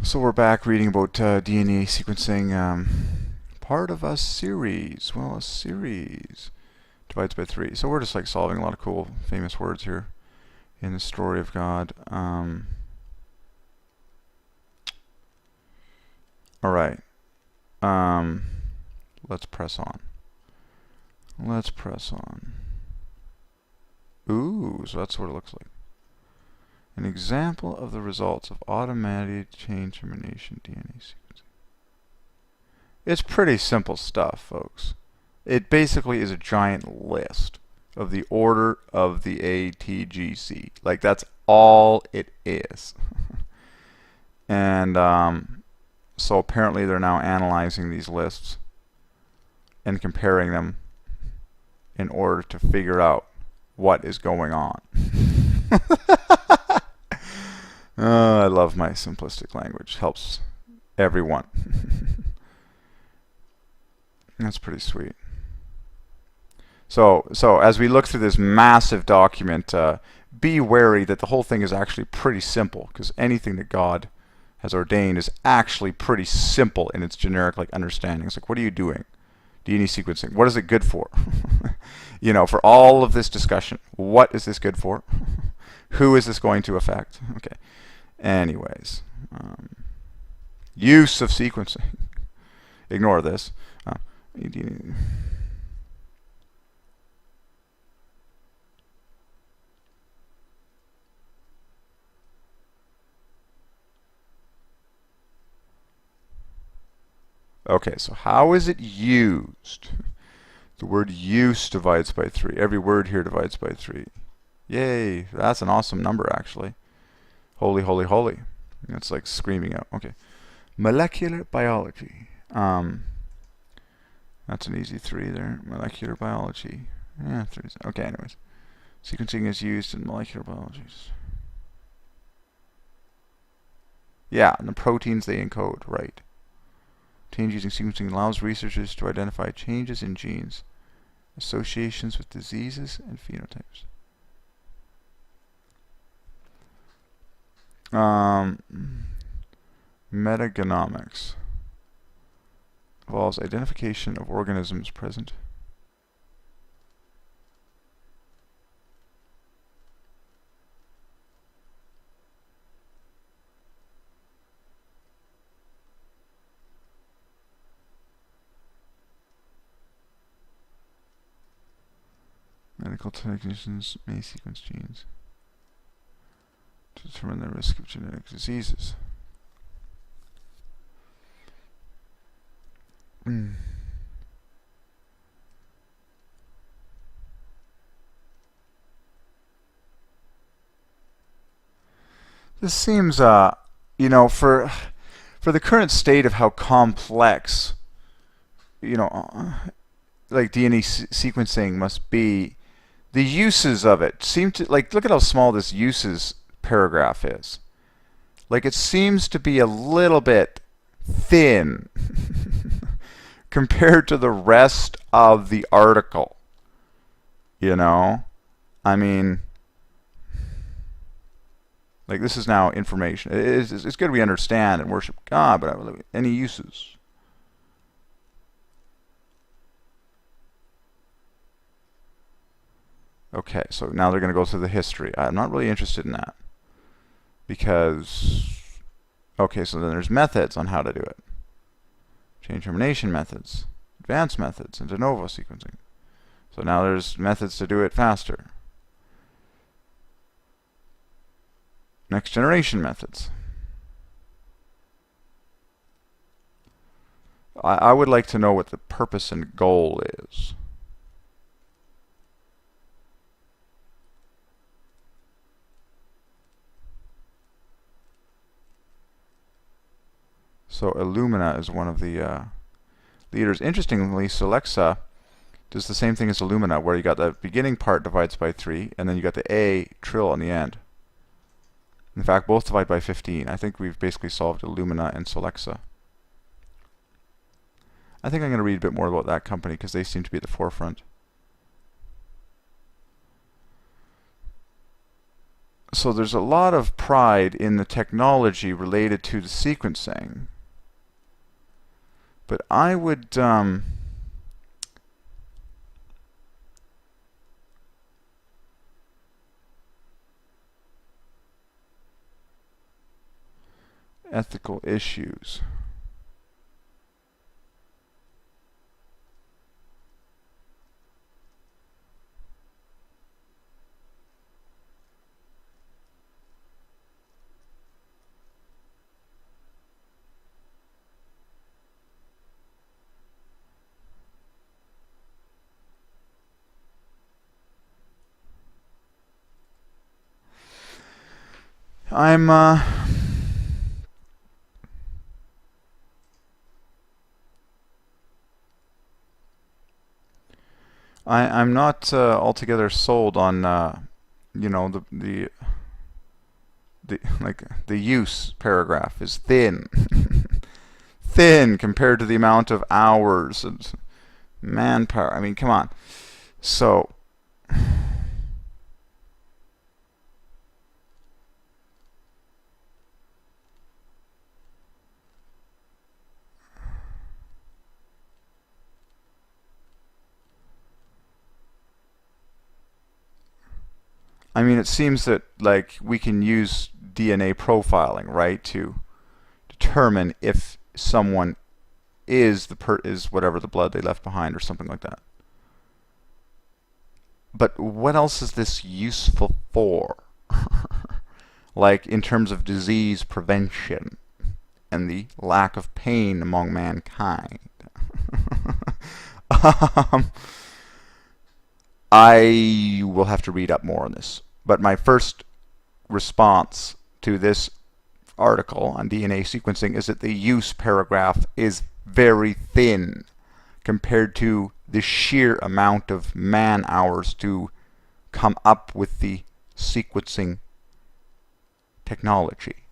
So we're back reading about DNA sequencing, part of a series. Well, a series divides by 3. So we're just like solving a lot of cool, famous words here in the story of God. All right. Let's press on. Let's press on. Ooh, so that's what it looks like. An example of the results of automated chain termination DNA sequencing. It's pretty simple stuff, folks. It basically is a giant list of the order of the ATGC. Like, that's all it is. And so apparently they're now analyzing these lists and comparing them in order to figure out what is going on. I love my simplistic language. Helps everyone. That's pretty sweet. So as we look through this massive document, be wary that the whole thing is actually pretty simple, because anything that God has ordained is actually pretty simple in its generic understanding. It's like, what are you doing? DNA sequencing. What is it good for? You know, for all of this discussion, what is this good for? Who is this going to affect? Okay. Anyways, use of sequencing. Ignore this. Okay, so how is it used? The word use divides by 3. Every word here divides by 3. Yay, that's an awesome number, actually. Holy, holy, holy. It's like screaming out. Okay. Molecular biology. That's an easy 3 there. Molecular biology. Yeah, 3. Okay, anyways. Sequencing is used in molecular biology. Yeah, and the proteins they encode, right. Change using sequencing allows researchers to identify changes in genes, associations with diseases, and phenotypes. Metagenomics involves identification of organisms present. Medical technicians may sequence genes to determine the risk of genetic diseases. This seems, you know, for the current state of how complex, you know, like DNA sequencing must be, the uses of it seem to, like, look at how small this uses paragraph is. Like, it seems to be a little bit thin compared to the rest of the article. You know? I mean, like, this is now information. It's good we understand and worship God, but any uses? Okay, so now they're going to go through the history. I'm not really interested in that. Because, okay, so then there's methods on how to do it. Chain termination methods, advanced methods, and de novo sequencing. So now there's methods to do it faster. Next generation methods. I would like to know what the purpose and goal is. So Illumina is one of the leaders. Interestingly, Solexa does the same thing as Illumina, where you got the beginning part divides by 3, and then you got the A trill on the end. In fact, both divide by 15. I think we've basically solved Illumina and Solexa. I think I'm going to read a bit more about that company because they seem to be at the forefront. So there's a lot of pride in the technology related to the sequencing. But I would ethical issues. I'm I'm not altogether sold on you know, the like the use paragraph is thin. Thin compared to the amount of hours and manpower. I mean, come on. So I mean, it seems that like we can use DNA profiling, right, to determine if someone is whatever the blood they left behind or something like that. But what else is this useful for? Like in terms of disease prevention and the lack of pain among mankind. um, I will have to read up more on this. But my first response to this article on DNA sequencing is that the use paragraph is very thin compared to the sheer amount of man hours to come up with the sequencing technology.